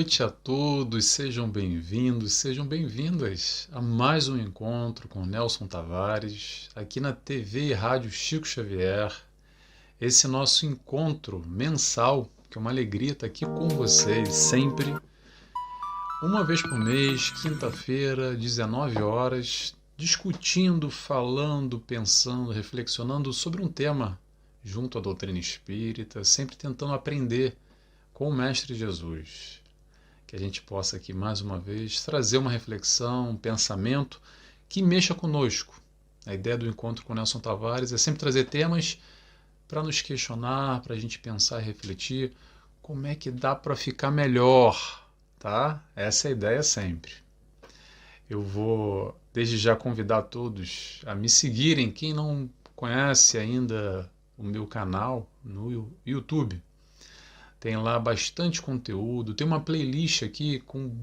noite a todos, sejam bem-vindos, sejam bem-vindas a mais um encontro com Nelson Tavares, aqui na TV e Rádio Chico Xavier. Esse nosso encontro mensal, que é uma alegria estar aqui com vocês sempre, uma vez por mês, quinta-feira, 19 horas, discutindo, falando, pensando, reflexionando sobre um tema junto à doutrina espírita, sempre tentando aprender com o Mestre Jesus. Que a gente possa aqui mais uma vez trazer uma reflexão, um pensamento que mexa conosco. A ideia do encontro com Nelson Tavares é sempre trazer temas para nos questionar, para a gente pensar e refletir como é que dá para ficar melhor, tá? Essa é a ideia sempre. Eu vou desde já convidar todos a me seguirem. Quem não conhece ainda o meu canal no YouTube, tem lá bastante conteúdo, tem uma playlist aqui com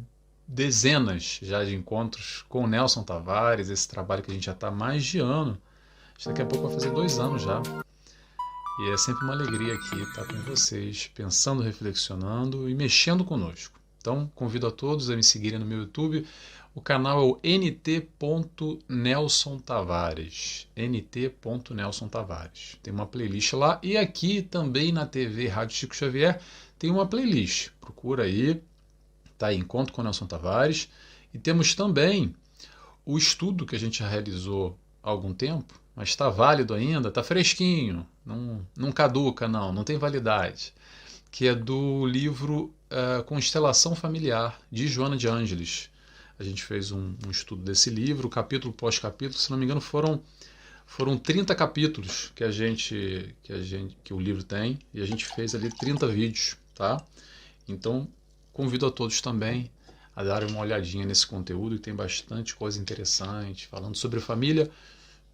dezenas já de encontros com o Nelson Tavares, esse trabalho que a gente já está há mais de ano. Daqui a pouco vai fazer 2 anos já. E é sempre uma alegria aqui estar com vocês, pensando, reflexionando e mexendo conosco. Então, convido a todos a me seguirem no meu YouTube. O canal é o nt.nelsontavares. nt.nelsontavares. Tem uma playlist lá. E aqui também na TV Rádio Chico Xavier tem uma playlist. Procura aí. Tá aí, Encontro com Nelson Tavares. E temos também o estudo que a gente já realizou há algum tempo, mas está válido ainda, está fresquinho. Não caduca, não tem validade. Que é do livro Constelação Familiar, de Joana de Ângeles. A gente fez um estudo desse livro, capítulo pós capítulo, se não me engano foram 30 capítulos que o livro tem, e a gente fez ali 30 vídeos, tá? Então, convido a todos também a darem uma olhadinha nesse conteúdo, que tem bastante coisa interessante, falando sobre família.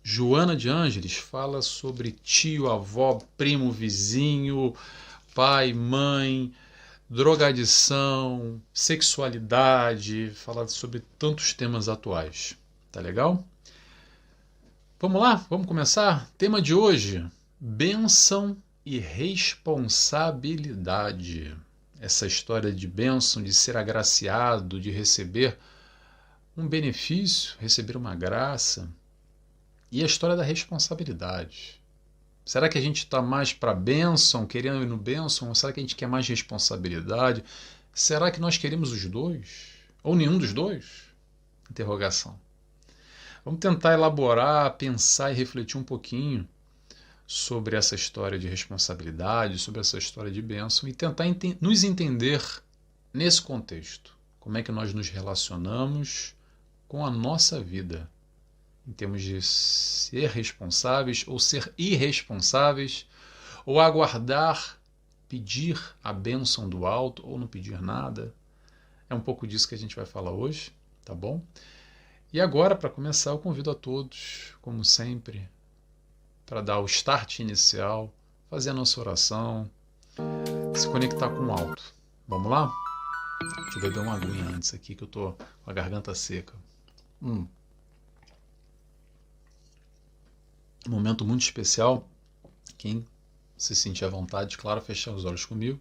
Joana de Ângeles fala sobre tio, avó, primo, vizinho, pai, mãe, drogadição, sexualidade, falar sobre tantos temas atuais. Tá legal? Vamos lá? Vamos começar? Tema de hoje: bênção e responsabilidade. Essa história de bênção, de ser agraciado, de receber um benefício, receber uma graça, e a história da responsabilidade. Será que a gente está mais para bênção, querendo ir no bênção? Ou será que a gente quer mais responsabilidade? Será que nós queremos os dois? Ou nenhum dos dois? Interrogação. Vamos tentar elaborar, pensar e refletir um pouquinho sobre essa história de responsabilidade, sobre essa história de bênção e tentar nos entender nesse contexto. Como é que nós nos relacionamos com a nossa vida? Em termos de ser responsáveis ou ser irresponsáveis, ou aguardar, pedir a bênção do alto ou não pedir nada. É um pouco disso que a gente vai falar hoje, tá bom? E agora, para começar, eu convido a todos, como sempre, para dar o start inicial, fazer a nossa oração, se conectar com o alto. Vamos lá? Deixa eu beber uma aguinha antes aqui, que eu estou com a garganta seca. Um momento muito especial. Quem se sentir à vontade, claro, fechar os olhos comigo.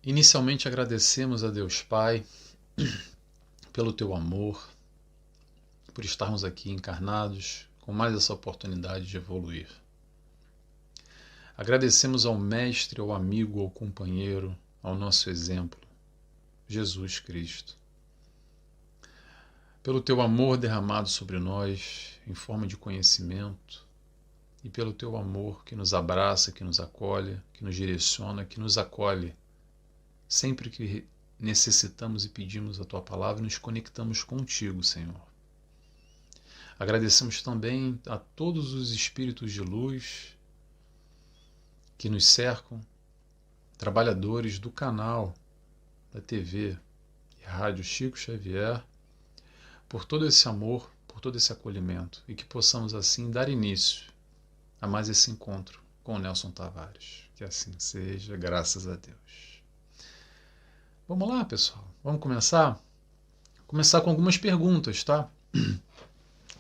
Inicialmente agradecemos a Deus Pai pelo teu amor, por estarmos aqui encarnados com mais essa oportunidade de evoluir. Agradecemos ao Mestre, ao amigo, ao companheiro, ao nosso exemplo, Jesus Cristo, pelo teu amor derramado sobre nós em forma de conhecimento e pelo teu amor que nos abraça, que nos acolhe, que nos direciona, que nos acolhe sempre que necessitamos e pedimos a tua palavra e nos conectamos contigo, Senhor. Agradecemos também a todos os espíritos de luz que nos cercam, trabalhadores do canal da TV e Rádio Chico Xavier, por todo esse amor, por todo esse acolhimento, e que possamos assim dar início a mais esse encontro com o Nelson Tavares. Que assim seja, graças a Deus. Vamos lá, pessoal. Vamos começar? Começar com algumas perguntas, tá?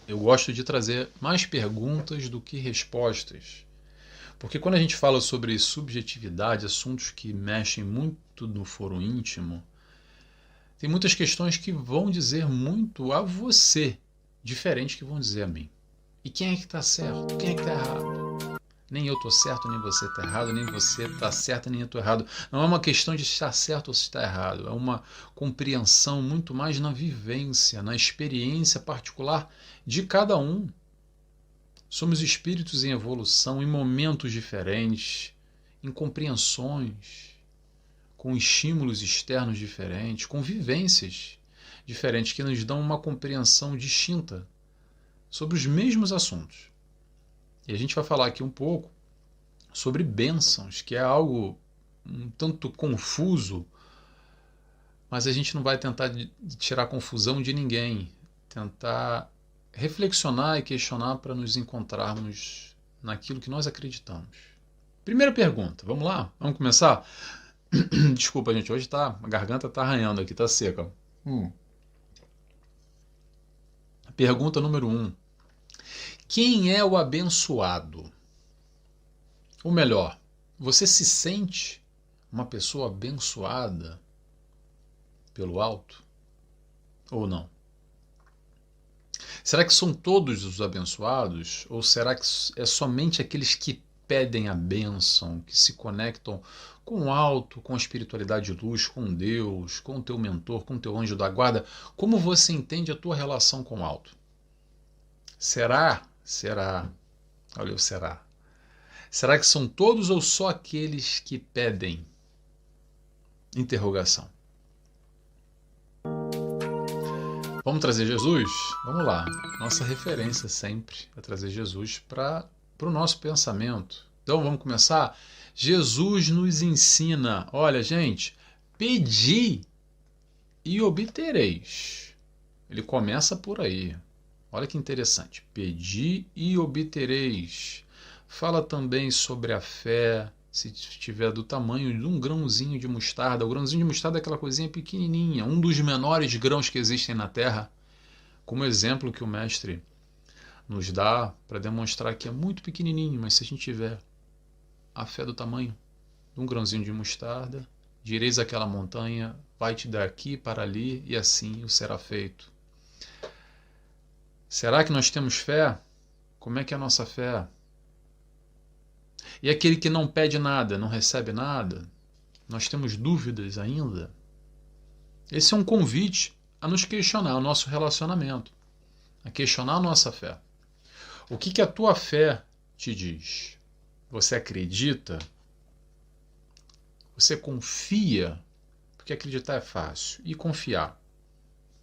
Eu gosto de trazer mais perguntas do que respostas. Porque quando a gente fala sobre subjetividade, assuntos que mexem muito sobretudo no foro íntimo, tem muitas questões que vão dizer muito a você, diferente que vão dizer a mim. E quem é que está certo? Quem é que está errado? Nem eu estou certo, nem você está errado, nem você está certo, nem eu estou errado. Não é uma questão de estar certo ou se está errado. É uma compreensão muito mais na vivência, na experiência particular de cada um. Somos espíritos em evolução, em momentos diferentes, em compreensões, com estímulos externos diferentes, com vivências diferentes que nos dão uma compreensão distinta sobre os mesmos assuntos. E a gente vai falar aqui um pouco sobre bênçãos, que é algo um tanto confuso, mas a gente não vai tentar tirar confusão de ninguém, tentar reflexionar e questionar para nos encontrarmos naquilo que nós acreditamos. Primeira pergunta, vamos lá? Vamos começar? Desculpa, gente, hoje a garganta está arranhando aqui, está seca. Pergunta número 1. Quem é o abençoado? Ou melhor, você se sente uma pessoa abençoada pelo alto? Ou não? Será que são todos os abençoados? Ou será que é somente aqueles que pedem a bênção, que se conectam com o alto, com a espiritualidade de luz, com Deus, com o teu mentor, com o teu anjo da guarda? Como você entende a tua relação com o alto? Será? Olha o será. Será que são todos ou só aqueles que pedem? Interrogação. Vamos trazer Jesus? Vamos lá. Nossa referência sempre é trazer Jesus para o nosso pensamento. Então vamos começar? Jesus nos ensina, olha gente, pedi e obtereis. Ele começa por aí. Olha que interessante. Pedi e obtereis. Fala também sobre a fé, se estiver do tamanho de um grãozinho de mostarda. O grãozinho de mostarda é aquela coisinha pequenininha, um dos menores grãos que existem na Terra, como exemplo que o mestre nos dá para demonstrar que é muito pequenininho, mas se a gente tiver a fé do tamanho de um grãozinho de mostarda, direis àquela montanha, vai-te daqui para ali, e assim o será feito. Será que nós temos fé? Como é que é a nossa fé? E aquele que não pede nada, não recebe nada? Nós temos dúvidas ainda? Esse é um convite a nos questionar o nosso relacionamento, a questionar a nossa fé. O que a tua fé te diz? Você acredita? Você confia? Porque acreditar é fácil. E confiar?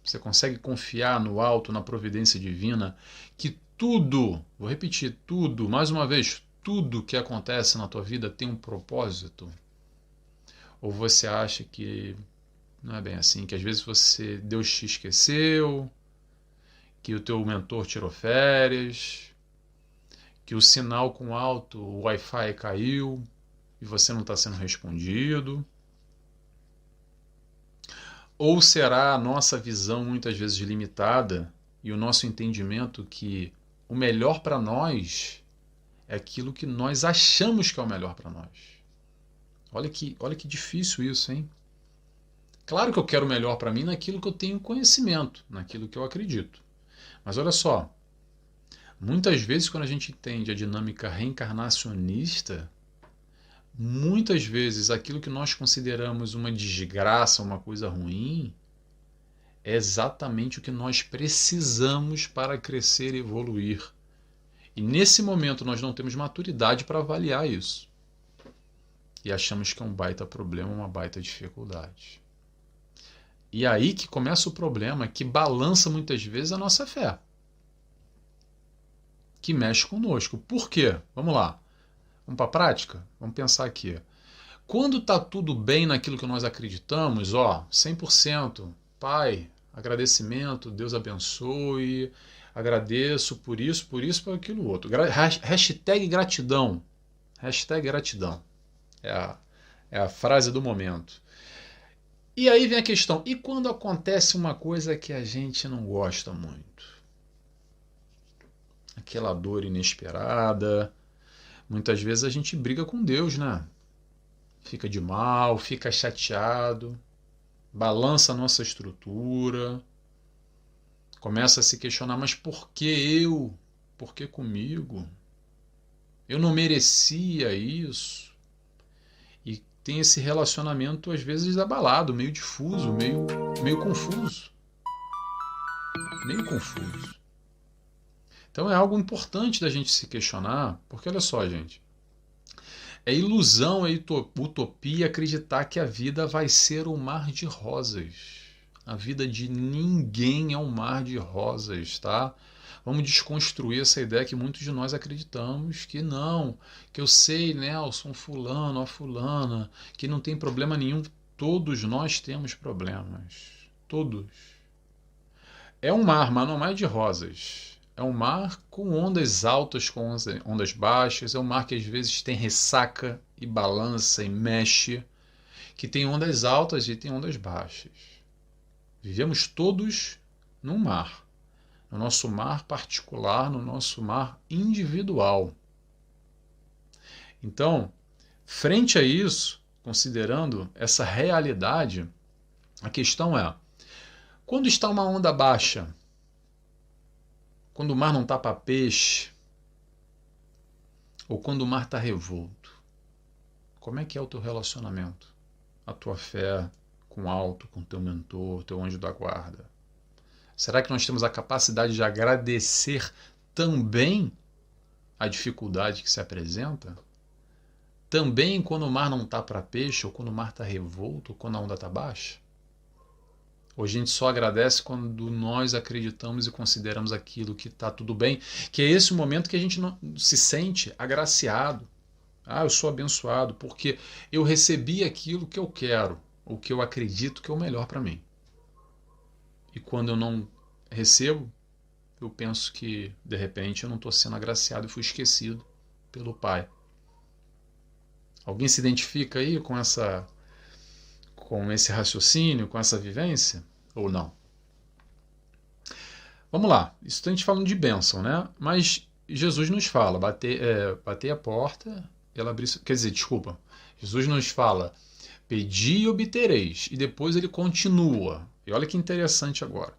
Você consegue confiar no alto, na providência divina, que tudo, vou repetir, tudo, mais uma vez, tudo que acontece na tua vida tem um propósito? Ou você acha que não é bem assim, que às vezes Deus te esqueceu, que o teu mentor tirou férias, que o sinal com alto, o Wi-Fi caiu e você não está sendo respondido? Ou será a nossa visão muitas vezes limitada e o nosso entendimento que o melhor para nós é aquilo que nós achamos que é o melhor para nós? Olha que difícil isso, hein? Claro que eu quero o melhor para mim naquilo que eu tenho conhecimento, naquilo que eu acredito. Mas olha só, muitas vezes quando a gente entende a dinâmica reencarnacionista, muitas vezes aquilo que nós consideramos uma desgraça, uma coisa ruim, é exatamente o que nós precisamos para crescer e evoluir. E nesse momento nós não temos maturidade para avaliar isso. E achamos que é um baita problema, uma baita dificuldade. E aí que começa o problema, que balança muitas vezes a nossa fé, que mexe conosco. Por quê? Vamos lá. Vamos para a prática? Vamos pensar aqui. Quando está tudo bem naquilo que nós acreditamos, 100%, Pai, agradecimento, Deus abençoe, agradeço por isso, por aquilo outro. Hashtag gratidão. Hashtag gratidão. É a frase do momento. E aí vem a questão, e quando acontece uma coisa que a gente não gosta muito? Aquela dor inesperada. Muitas vezes a gente briga com Deus, né? fica de mal, fica chateado, balança a nossa estrutura, começa a se questionar, mas por que eu? Por que comigo? Eu não merecia isso. E tem esse relacionamento às vezes abalado, meio difuso, meio confuso. Meio confuso. Então é algo importante da gente se questionar, porque olha só, gente, é ilusão, é utopia acreditar que a vida vai ser um mar de rosas. A vida de ninguém é um mar de rosas, tá? Vamos desconstruir essa ideia que muitos de nós acreditamos que não, que eu sei, Nelson, fulano, a fulana, que não tem problema nenhum. Todos nós temos problemas. Todos. É um mar, mas não é de rosas. É um mar com ondas altas, com ondas baixas. É um mar que às vezes tem ressaca e balança e mexe. Que tem ondas altas e tem ondas baixas. Vivemos todos num mar. No nosso mar particular, no nosso mar individual. Então, frente a isso, considerando essa realidade, a questão é: quando está uma onda baixa, quando o mar não está para peixe, ou quando o mar está revolto, como é que é o teu relacionamento? A tua fé com o alto, com o teu mentor, teu anjo da guarda? Será que nós temos a capacidade de agradecer também a dificuldade que se apresenta? Também quando o mar não está para peixe, ou quando o mar está revolto, ou quando a onda está baixa? Ou a gente só agradece quando nós acreditamos e consideramos aquilo que está tudo bem, que é esse o momento que a gente não se sente agraciado. Ah, eu sou abençoado porque eu recebi aquilo que eu quero, ou que eu acredito que é o melhor para mim. E quando eu não recebo, eu penso que, de repente, eu não estou sendo agraciado e fui esquecido pelo Pai. Alguém se identifica aí com esse raciocínio, com essa vivência? Ou não? Vamos lá. Isso a gente falando de bênção, né? Mas Jesus nos fala, bater a porta, ela abrir... Quer dizer, desculpa. Jesus nos fala, pedi e obtereis. E depois ele continua. E olha que interessante agora.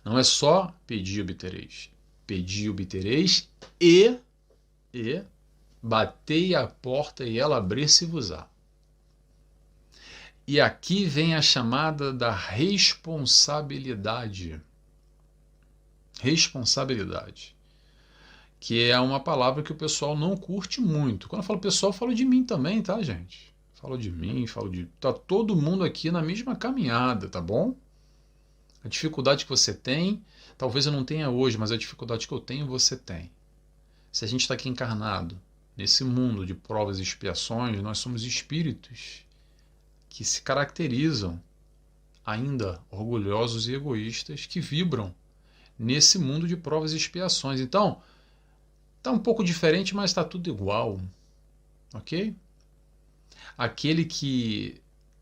Não é só pedir e obtereis. Pedi e obtereis e batei a porta e ela abrir-se-vos-á. E aqui vem a chamada da responsabilidade. Responsabilidade. Que é uma palavra que o pessoal não curte muito. Quando eu falo pessoal, eu falo de mim também, tá, gente? Falo de mim, tá todo mundo aqui na mesma caminhada, tá bom? A dificuldade que você tem, talvez eu não tenha hoje, mas a dificuldade que eu tenho, você tem. Se a gente está aqui encarnado, nesse mundo de provas e expiações, nós somos espíritos que se caracterizam ainda orgulhosos e egoístas, que vibram nesse mundo de provas e expiações. Então, está um pouco diferente, mas está tudo igual. Ok? Aquele que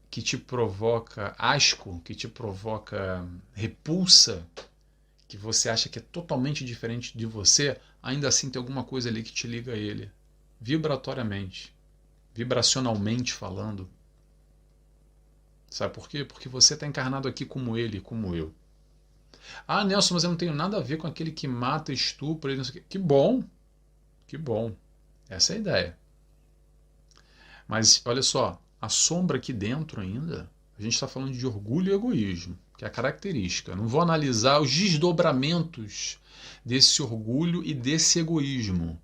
te provoca asco, que te provoca repulsa, que você acha que é totalmente diferente de você, ainda assim tem alguma coisa ali que te liga a ele. Vibratoriamente, vibracionalmente falando. Sabe por quê? Porque você está encarnado aqui como ele, como eu. Ah, Nelson, mas eu não tenho nada a ver com aquele que mata, estupra, não sei o quê. Que bom, que bom. Essa é a ideia. Mas olha só, a sombra aqui dentro ainda, a gente está falando de orgulho e egoísmo, que é a característica. Não vou analisar os desdobramentos desse orgulho e desse egoísmo,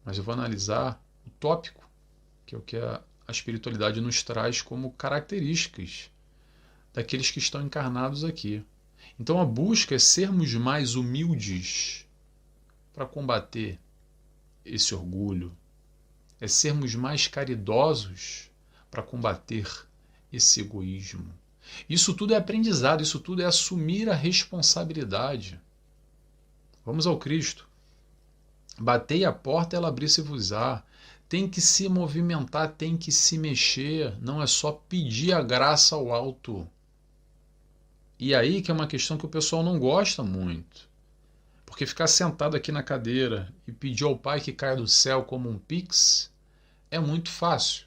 mas eu vou analisar o tópico, que é o que a espiritualidade nos traz como características daqueles que estão encarnados aqui. Então a busca é sermos mais humildes para combater esse orgulho, é sermos mais caridosos para combater esse egoísmo. Isso tudo é aprendizado, isso tudo é assumir a responsabilidade. Vamos ao Cristo. Batei a porta, ela abrir-se-vos-á. Tem que se movimentar, tem que se mexer, não é só pedir a graça ao alto. E aí que é uma questão que o pessoal não gosta muito. Porque ficar sentado aqui na cadeira e pedir ao Pai que caia do céu como um pix, é muito fácil.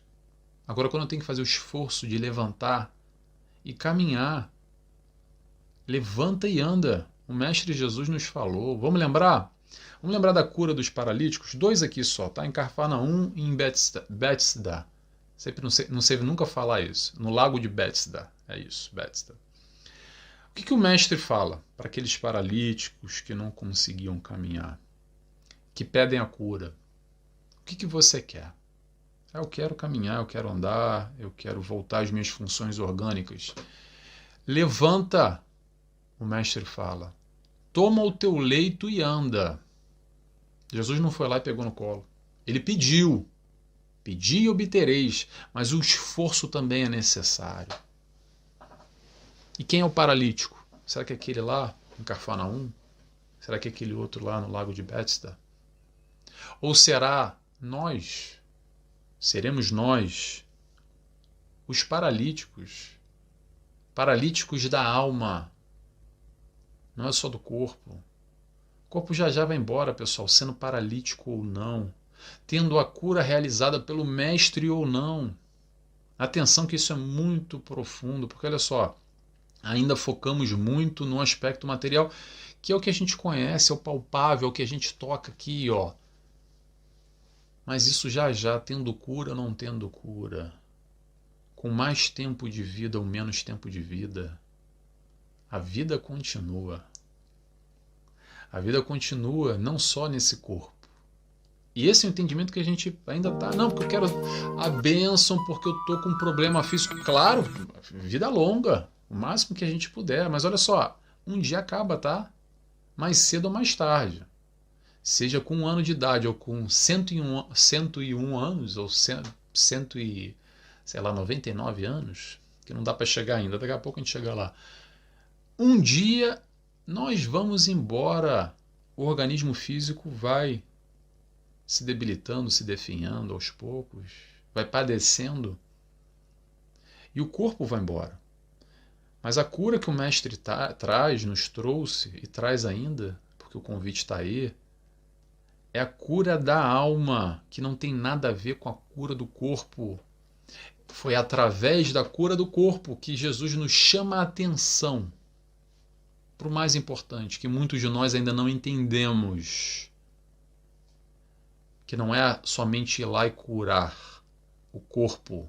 Agora, quando eu tenho que fazer o esforço de levantar e caminhar, levanta e anda. O Mestre Jesus nos falou. Vamos lembrar? Vamos lembrar da cura dos paralíticos? 2 aqui só, tá? Em Cafarnaum e em Bethesda. Sempre não sei nunca falar isso. No lago de Bethesda. É isso, Bethesda. O que o Mestre fala para aqueles paralíticos que não conseguiam caminhar? Que pedem a cura. O que você quer? Eu quero caminhar, eu quero andar, eu quero voltar às minhas funções orgânicas. Levanta, o Mestre fala. Toma o teu leito e anda. Jesus não foi lá e pegou no colo. Ele pediu. Pedi e obtereis, mas o esforço também é necessário. E quem é o paralítico? Será que é aquele lá em Cafarnaum? Será que é aquele outro lá no lago de Bethesda? Ou será nós? Seremos nós os paralíticos? Paralíticos da alma. Não é só do corpo. O corpo já vai embora, pessoal, sendo paralítico ou não. Tendo a cura realizada pelo Mestre ou não. Atenção que isso é muito profundo, porque olha só, ainda focamos muito no aspecto material, que é o que a gente conhece, é o palpável, é o que a gente toca aqui, ó. Mas isso já, tendo cura ou não tendo cura, com mais tempo de vida ou menos tempo de vida, a vida continua. A vida continua não só nesse corpo. E esse é o entendimento que a gente ainda está. Não, porque eu quero a bênção, porque eu estou com um problema físico. Claro, vida longa, o máximo que a gente puder. Mas olha só, um dia acaba, tá? Mais cedo ou mais tarde. Seja com 1 ano de idade, ou com 101 anos, ou 99 anos, que não dá para chegar ainda, daqui a pouco a gente chega lá. Um dia nós vamos embora, o organismo físico vai se debilitando, se definhando aos poucos, vai padecendo e o corpo vai embora. Mas a cura que o Mestre traz, nos trouxe e traz ainda, porque o convite está aí, é a cura da alma, que não tem nada a ver com a cura do corpo. Foi através da cura do corpo que Jesus nos chama a atenção para o mais importante, que muitos de nós ainda não entendemos. Que não é somente ir lá e curar o corpo.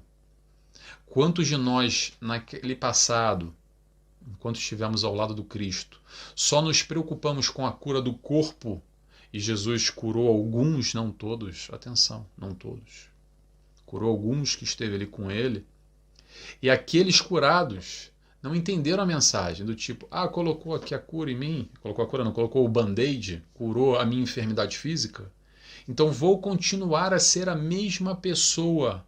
Quantos de nós, naquele passado, enquanto estivemos ao lado do Cristo, só nos preocupamos com a cura do corpo e Jesus curou alguns, não todos, atenção, não todos. Curou alguns que esteve ali com ele, e aqueles curados não entenderam a mensagem, do tipo, colocou aqui a cura em mim, colocou a cura não, colocou o band-aid, curou a minha enfermidade física, então vou continuar a ser a mesma pessoa,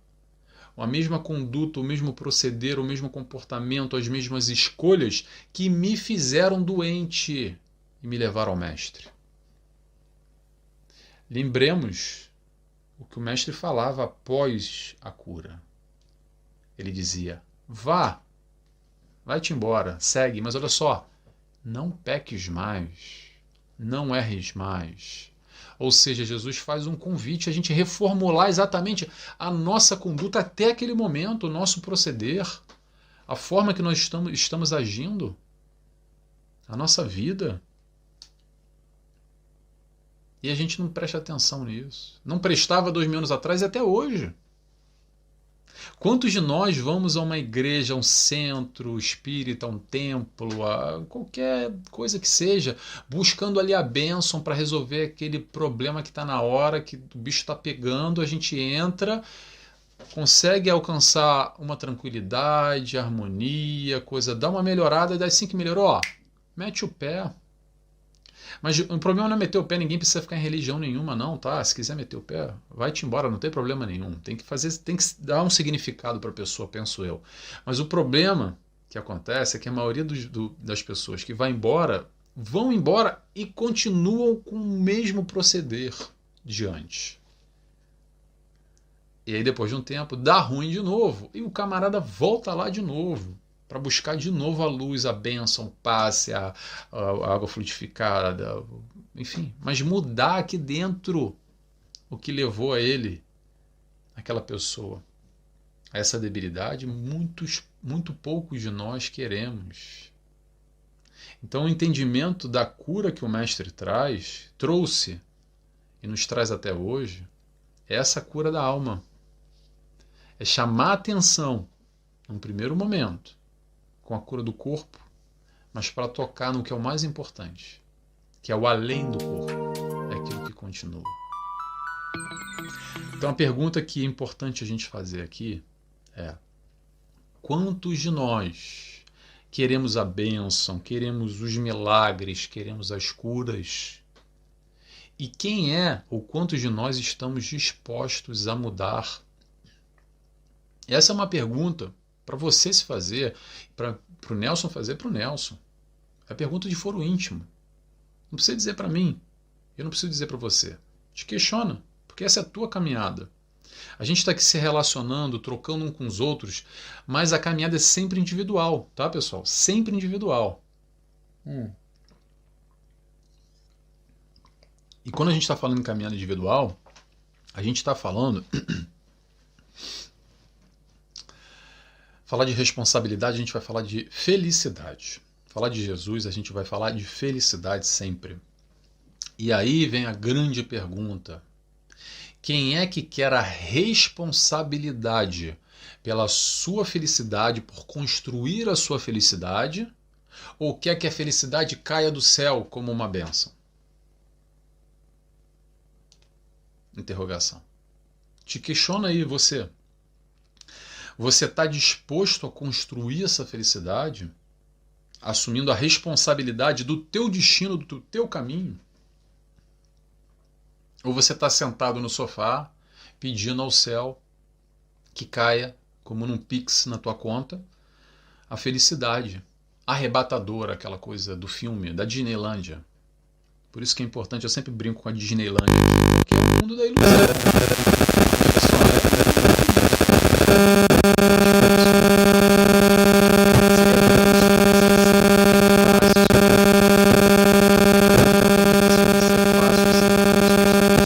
a mesma conduta, o mesmo proceder, o mesmo comportamento, as mesmas escolhas que me fizeram doente e me levaram ao Mestre. Lembremos o que o Mestre falava após a cura. Ele dizia, vai-te embora, segue, mas olha só, não peques mais, não erres mais. Ou seja, Jesus faz um convite a gente reformular exatamente a nossa conduta até aquele momento, o nosso proceder, a forma que nós estamos agindo, a nossa vida. E a gente não presta atenção nisso. Não prestava 2000 anos atrás e até hoje. Quantos de nós vamos a uma igreja, a um centro espírita, a um templo, a qualquer coisa que seja, buscando ali a bênção para resolver aquele problema que está na hora, que o bicho está pegando, a gente entra, consegue alcançar uma tranquilidade, harmonia, coisa, dá uma melhorada, e daí assim que melhorou, mete o pé. Mas o problema não é meter o pé, ninguém precisa ficar em religião nenhuma, não, tá? Se quiser meter o pé, vai-te embora, não tem problema nenhum. Tem que dar um significado para a pessoa, penso eu. Mas o problema que acontece é que a maioria das pessoas que vão embora e continuam com o mesmo proceder de antes. E aí depois de um tempo dá ruim de novo e o camarada volta lá de novo para buscar de novo a luz, a bênção, o passe, a água fluidificada, enfim. Mas mudar aqui dentro o que levou a ele aquela pessoa a essa debilidade, muito poucos de nós queremos. Então o entendimento da cura que o Mestre trouxe e nos traz até hoje, é essa cura da alma. É chamar a atenção, num primeiro momento, com a cura do corpo, mas para tocar no que é o mais importante, que é o além do corpo, é aquilo que continua. Então a pergunta que é importante a gente fazer aqui é: quantos de nós queremos a bênção, queremos os milagres, queremos as curas? E quem é ou quantos de nós estamos dispostos a mudar? Essa é uma pergunta para você se fazer, para o Nelson fazer para o Nelson. É pergunta de foro íntimo. Não precisa dizer para mim, eu não preciso dizer para você. Te questiona, porque essa é a tua caminhada. A gente está aqui se relacionando, trocando um com os outros, mas a caminhada é sempre individual, tá, pessoal? Sempre individual. E quando a gente está falando em caminhada individual, a gente está falando... Falar de responsabilidade, a gente vai falar de felicidade. Falar de Jesus, a gente vai falar de felicidade sempre. E aí vem a grande pergunta: quem é que quer a responsabilidade pela sua felicidade, por construir a sua felicidade, ou quer que a felicidade caia do céu como uma bênção? Interrogação. Te questiona aí você. Você está disposto a construir essa felicidade, assumindo a responsabilidade do teu destino, do teu caminho? Ou você está sentado no sofá, pedindo ao céu que caia, como num Pix na tua conta, a felicidade arrebatadora, aquela coisa do filme, da Disneylândia. Por isso que é importante, eu sempre brinco com a Disneylândia, que é o mundo da ilusão.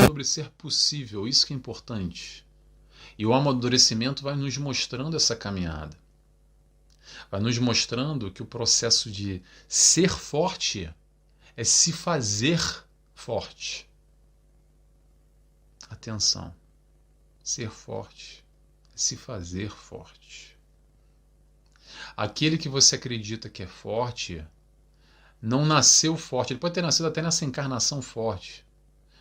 Sobre ser possível, isso que é importante. E o amadurecimento vai nos mostrando essa caminhada. Vai nos mostrando que o processo de ser forte é se fazer forte. Atenção. Ser forte é se fazer forte. Aquele que você acredita que é forte não nasceu forte. Ele pode ter nascido até nessa encarnação forte.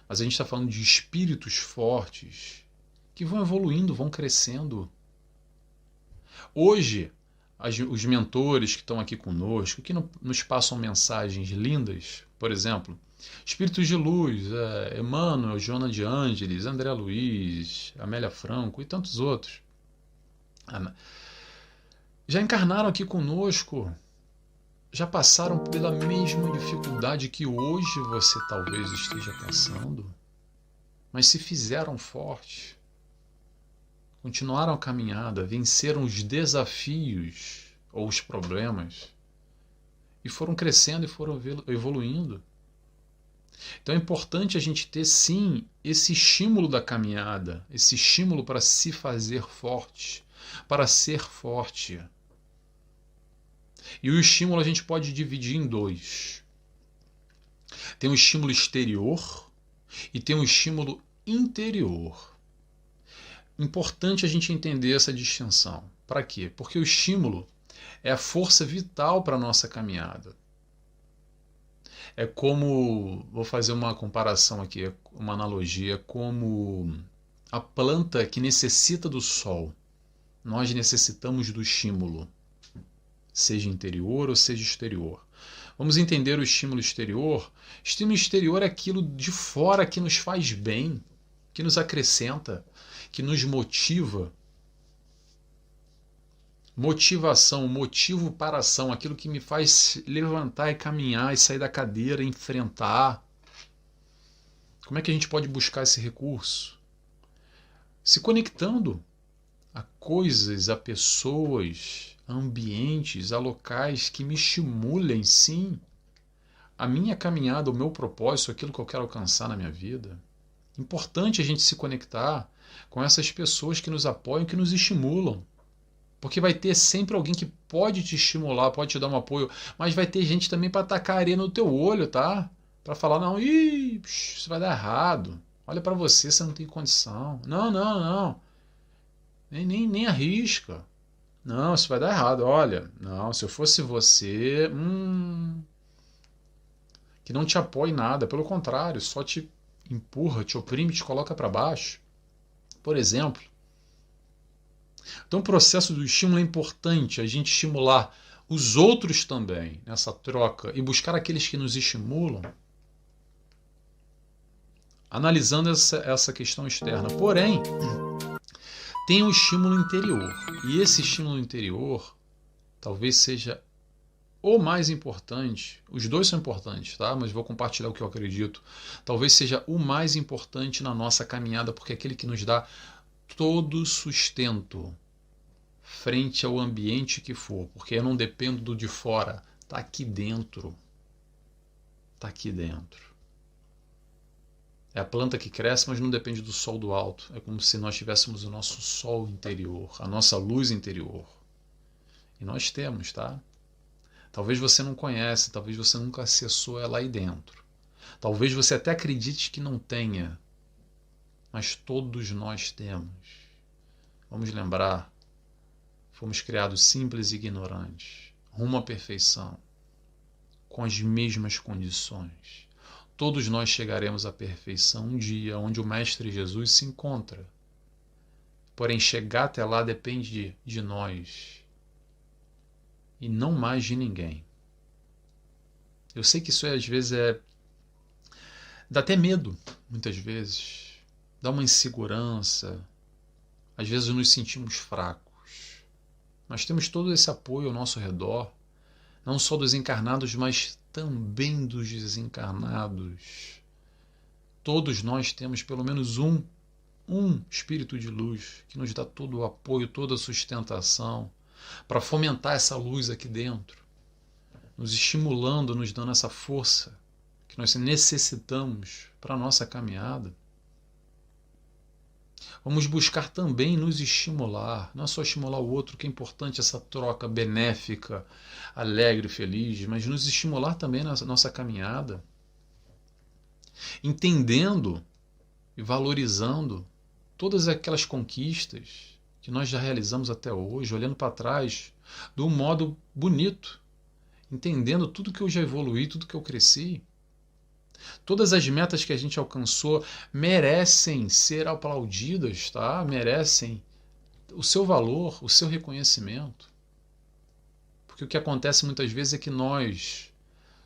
Mas a gente está falando de espíritos fortes que vão evoluindo, vão crescendo. Hoje, os mentores que estão aqui conosco, que nos passam mensagens lindas, por exemplo, Espíritos de Luz, Emmanuel, Joana de Ângeles, André Luiz, Amélia Franco e tantos outros, já encarnaram aqui conosco, já passaram pela mesma dificuldade que hoje você talvez esteja passando, mas se fizeram fortes, continuaram a caminhada, venceram os desafios ou os problemas e foram crescendo e foram evoluindo. Então é importante a gente ter, sim, esse estímulo da caminhada, esse estímulo para se fazer forte, para ser forte. E o estímulo a gente pode dividir em dois. Tem um estímulo exterior e tem um estímulo interior. Importante a gente entender essa distinção. Para quê? Porque o estímulo é a força vital para a nossa caminhada. É como, vou fazer uma comparação aqui, uma analogia, como a planta que necessita do sol. Nós necessitamos do estímulo, seja interior ou seja exterior. Vamos entender o estímulo exterior. Estímulo exterior é aquilo de fora que nos faz bem, que nos acrescenta, que nos motiva. Motivação, motivo para a ação, aquilo que me faz levantar e caminhar e sair da cadeira, enfrentar. Como é que a gente pode buscar esse recurso? Se conectando a coisas, a pessoas, a ambientes, a locais que me estimulem, sim, a minha caminhada, o meu propósito, aquilo que eu quero alcançar na minha vida. Importante a gente se conectar com essas pessoas que nos apoiam, que nos estimulam. Porque vai ter sempre alguém que pode te estimular, pode te dar um apoio, mas vai ter gente também para tacar areia no teu olho, tá? Para falar, não, isso vai dar errado. Olha para você, você não tem condição. Não, não, não. Nem arrisca. Não, isso vai dar errado. Olha, não, se eu fosse você, que não te apoie em nada, pelo contrário, só te empurra, te oprime, te coloca para baixo. Por exemplo, então o processo do estímulo é importante, a gente estimular os outros também nessa troca e buscar aqueles que nos estimulam, analisando essa questão externa. Porém, tem um estímulo interior, e esse estímulo interior talvez seja o mais importante. Os dois são importantes, tá? Mas vou compartilhar o que eu acredito. Talvez seja o mais importante na nossa caminhada, porque é aquele que nos dá todo sustento frente ao ambiente que for, porque eu não dependo do de fora, está aqui dentro. Está aqui dentro. É a planta que cresce, mas não depende do sol do alto. É como se nós tivéssemos o nosso sol interior, a nossa luz interior. E nós temos, tá? Talvez você não conhece, talvez você nunca acessou ela aí dentro. Talvez você até acredite que não tenha, mas todos nós temos. Vamos lembrar, fomos criados simples e ignorantes, rumo à perfeição, com as mesmas condições. Todos nós chegaremos à perfeição um dia, onde o Mestre Jesus se encontra. Porém, chegar até lá depende de nós e não mais de ninguém. Eu sei que isso às vezes dá até medo, muitas vezes, dá uma insegurança, às vezes nos sentimos fracos. Nós temos todo esse apoio ao nosso redor, não só dos encarnados, mas também dos desencarnados. Todos nós temos pelo menos um espírito de luz que nos dá todo o apoio, toda a sustentação para fomentar essa luz aqui dentro, nos estimulando, nos dando essa força que nós necessitamos para a nossa caminhada. Vamos buscar também nos estimular, não é só estimular o outro, que é importante essa troca benéfica, alegre, feliz, mas nos estimular também na nossa caminhada, entendendo e valorizando todas aquelas conquistas que nós já realizamos até hoje, olhando para trás de um modo bonito, entendendo tudo que eu já evoluí, tudo que eu cresci. Todas as metas que a gente alcançou merecem ser aplaudidas, tá? Merecem o seu valor, o seu reconhecimento. Porque o que acontece muitas vezes é que nós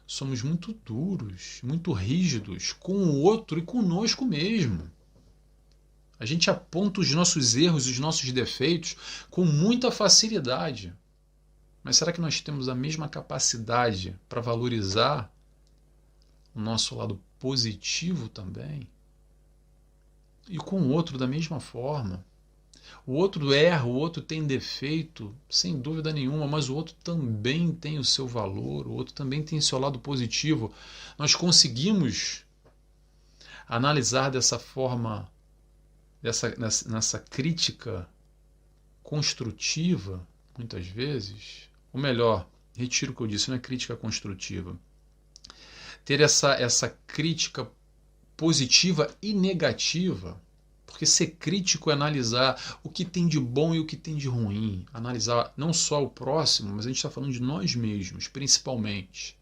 somos muito duros, muito rígidos com o outro e conosco mesmo. A gente aponta os nossos erros, os nossos defeitos com muita facilidade. Mas será que nós temos a mesma capacidade para valorizar o nosso lado positivo também? E com o outro da mesma forma. O outro erra, o outro tem defeito, sem dúvida nenhuma, mas o outro também tem o seu valor, o outro também tem o seu lado positivo. Nós conseguimos analisar dessa forma, nessa crítica construtiva, muitas vezes, ou melhor, retiro o que eu disse, não é crítica construtiva. Ter essa crítica positiva e negativa, porque ser crítico é analisar o que tem de bom e o que tem de ruim, analisar não só o próximo, mas a gente está falando de nós mesmos, principalmente.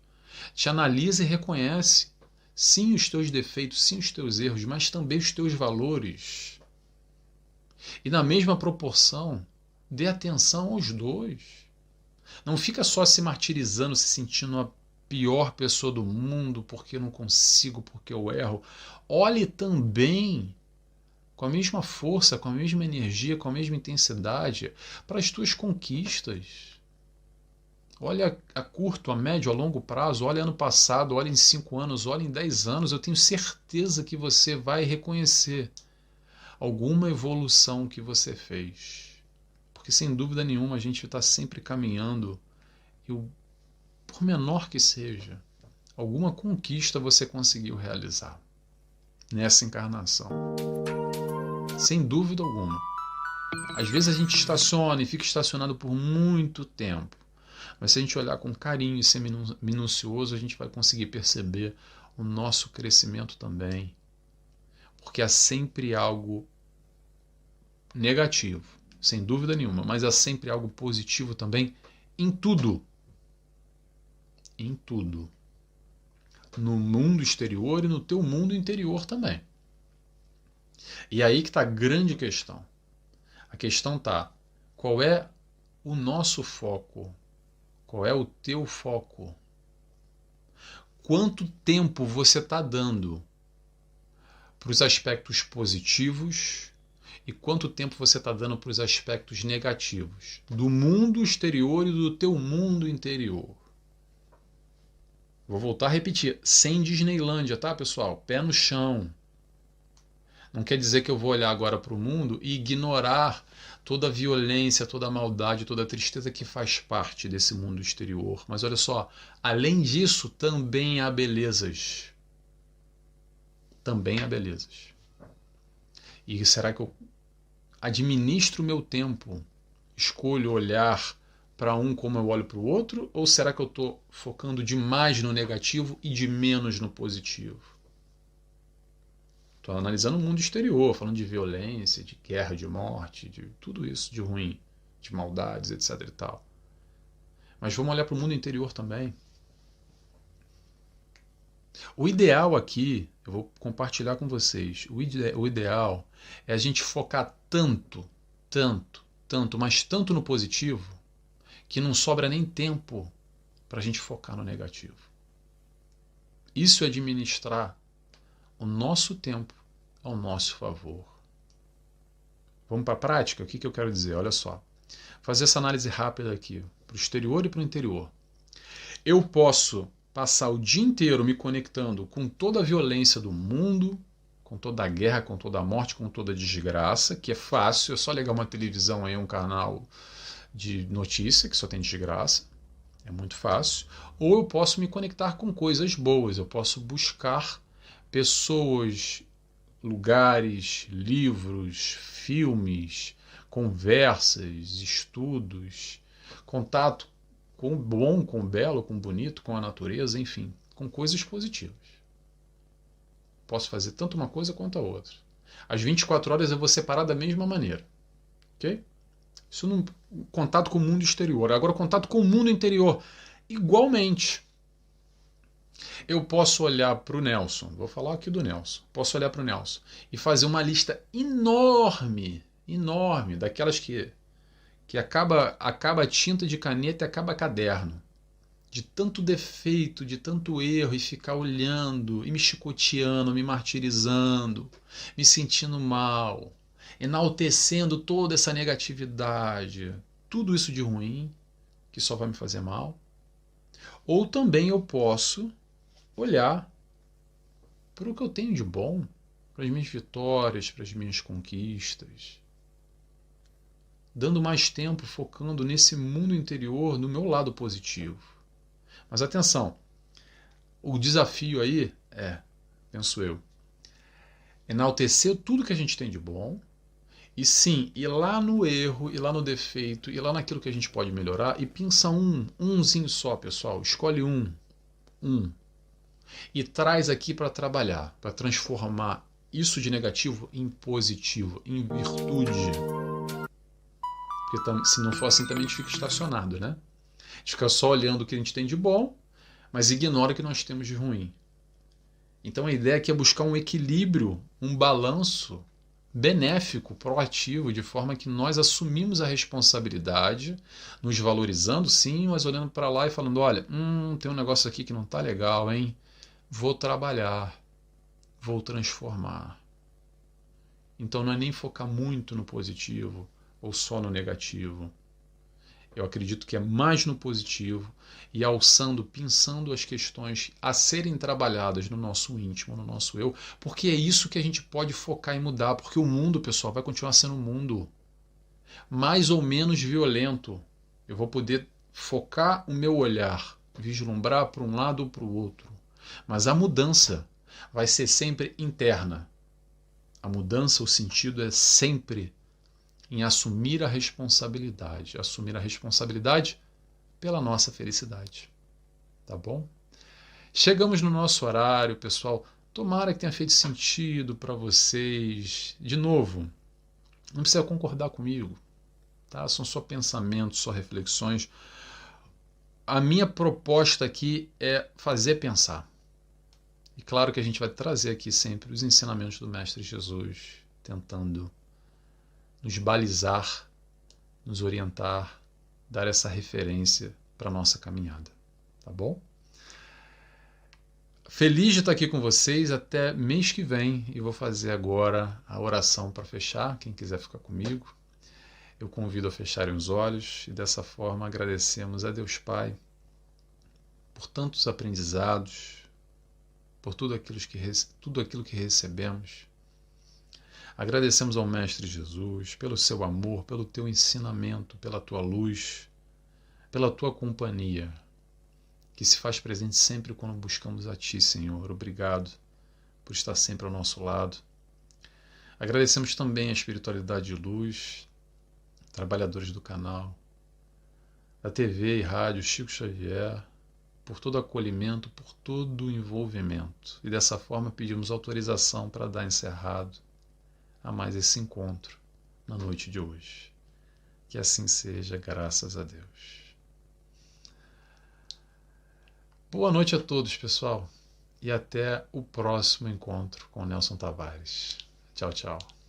Te analisa e reconhece, sim, os teus defeitos, sim, os teus erros, mas também os teus valores. E na mesma proporção, dê atenção aos dois. Não fica só se martirizando, se sentindo a pior pessoa do mundo, porque eu não consigo, porque eu erro. Olhe também com a mesma força, com a mesma energia, com a mesma intensidade para as tuas conquistas. Olha a curto, a médio, a longo prazo, olha ano passado, olha em 5 anos, olha em 10 anos, eu tenho certeza que você vai reconhecer alguma evolução que você fez. Porque sem dúvida nenhuma a gente está sempre caminhando e por menor que seja, alguma conquista você conseguiu realizar nessa encarnação. sem dúvida alguma. Às vezes a gente estaciona e fica estacionado por muito tempo. Mas se a gente olhar com carinho e ser minucioso, a gente vai conseguir perceber o nosso crescimento também. Porque há sempre algo negativo, sem dúvida nenhuma, mas há sempre algo positivo também em tudo. Em tudo. No mundo exterior e no teu mundo interior também. E aí que está a grande questão. A questão está, qual é o nosso foco? Qual é o teu foco? Quanto tempo você está dando para os aspectos positivos e quanto tempo você está dando para os aspectos negativos do mundo exterior e do teu mundo interior? Vou voltar a repetir, sem Disneylândia, tá, pessoal? Pé no chão. Não quer dizer que eu vou olhar agora para o mundo e ignorar toda a violência, toda a maldade, toda a tristeza que faz parte desse mundo exterior. Mas olha só, além disso, também há belezas. Também há belezas. E será que eu administro o meu tempo? Escolho olhar para um como eu olho para o outro? Ou será que eu estou focando demais no negativo e de menos no positivo? Estou analisando o mundo exterior, falando de violência, de guerra, de morte, de tudo isso de ruim, de maldades, etc. e tal. Mas vamos olhar para o mundo interior também. O ideal aqui, eu vou compartilhar com vocês, o ideal é a gente focar tanto, mas tanto no positivo, que não sobra nem tempo para a gente focar no negativo. Isso é administrar o nosso tempo ao nosso favor. Vamos para a prática? O que eu quero dizer? Olha só. Fazer essa análise rápida aqui, para o exterior e para o interior. Eu posso passar o dia inteiro me conectando com toda a violência do mundo, com toda a guerra, com toda a morte, com toda a desgraça, que é fácil, é só ligar uma televisão aí, um canal de notícia que só tem desgraça. É muito fácil. Ou eu posso me conectar com coisas boas, eu posso buscar pessoas, lugares, livros, filmes, conversas, estudos, contato com o bom, com o belo, com o bonito, com a natureza, enfim, com coisas positivas. Posso fazer tanto uma coisa quanto a outra. As 24 horas eu vou separar da mesma maneira. Ok? Isso no contato com o mundo exterior. Agora, contato com o mundo interior. Igualmente. Eu posso olhar para o Nelson, vou falar aqui do Nelson, posso olhar para o Nelson e fazer uma lista enorme, daquelas que acaba a tinta de caneta e acaba caderno. De tanto defeito, de tanto erro, e ficar olhando, e me chicoteando, me martirizando, me sentindo mal, enaltecendo toda essa negatividade, tudo isso de ruim, que só vai me fazer mal. Ou também eu posso olhar para o que eu tenho de bom, para as minhas vitórias, para as minhas conquistas, dando mais tempo focando nesse mundo interior, no meu lado positivo. Mas atenção, o desafio aí penso eu, enaltecer tudo que a gente tem de bom e sim, ir lá no erro, ir lá no defeito, ir lá naquilo que a gente pode melhorar e pensa umzinho só, pessoal, escolhe um. E traz aqui para trabalhar, para transformar isso de negativo em positivo, em virtude. Porque se não for assim também a gente fica estacionado, né? A gente fica só olhando o que a gente tem de bom, mas ignora o que nós temos de ruim. Então a ideia aqui é buscar um equilíbrio, um balanço benéfico, proativo, de forma que nós assumimos a responsabilidade, nos valorizando sim, mas olhando para lá e falando, olha, tem um negócio aqui que não está legal, hein? Vou trabalhar, vou transformar. Então não é nem focar muito no positivo ou só no negativo. Eu acredito que é mais no positivo e alçando, pensando as questões a serem trabalhadas no nosso íntimo, no nosso eu, porque é isso que a gente pode focar e mudar, porque o mundo, pessoal, vai continuar sendo um mundo mais ou menos violento. Eu vou poder focar o meu olhar, vislumbrar para um lado ou para o outro, mas a mudança vai ser sempre interna. A mudança, o sentido é sempre em assumir a responsabilidade pela nossa felicidade. Tá bom? Chegamos no nosso horário, pessoal. Tomara que tenha feito sentido para vocês. De novo, não precisa concordar comigo, tá? São só pensamentos, só reflexões. A minha proposta aqui é fazer pensar. E claro que a gente vai trazer aqui sempre os ensinamentos do Mestre Jesus, tentando nos balizar, nos orientar, dar essa referência para a nossa caminhada. Tá bom? Feliz de estar aqui com vocês até mês que vem e vou fazer agora a oração para fechar. Quem quiser ficar comigo, eu convido a fecharem os olhos e dessa forma agradecemos a Deus Pai por tantos aprendizados, por tudo aquilo que recebemos. Agradecemos ao Mestre Jesus pelo seu amor, pelo teu ensinamento, pela tua luz, pela tua companhia, que se faz presente sempre quando buscamos a Ti, Senhor. Obrigado por estar sempre ao nosso lado. Agradecemos também a espiritualidade de luz, trabalhadores do canal, da TV e rádio Chico Xavier, por todo acolhimento, por todo o envolvimento. E dessa forma pedimos autorização para dar encerrado a mais esse encontro na noite de hoje. Que assim seja, graças a Deus. Boa noite a todos, pessoal, e até o próximo encontro com Nelson Tavares. Tchau, tchau.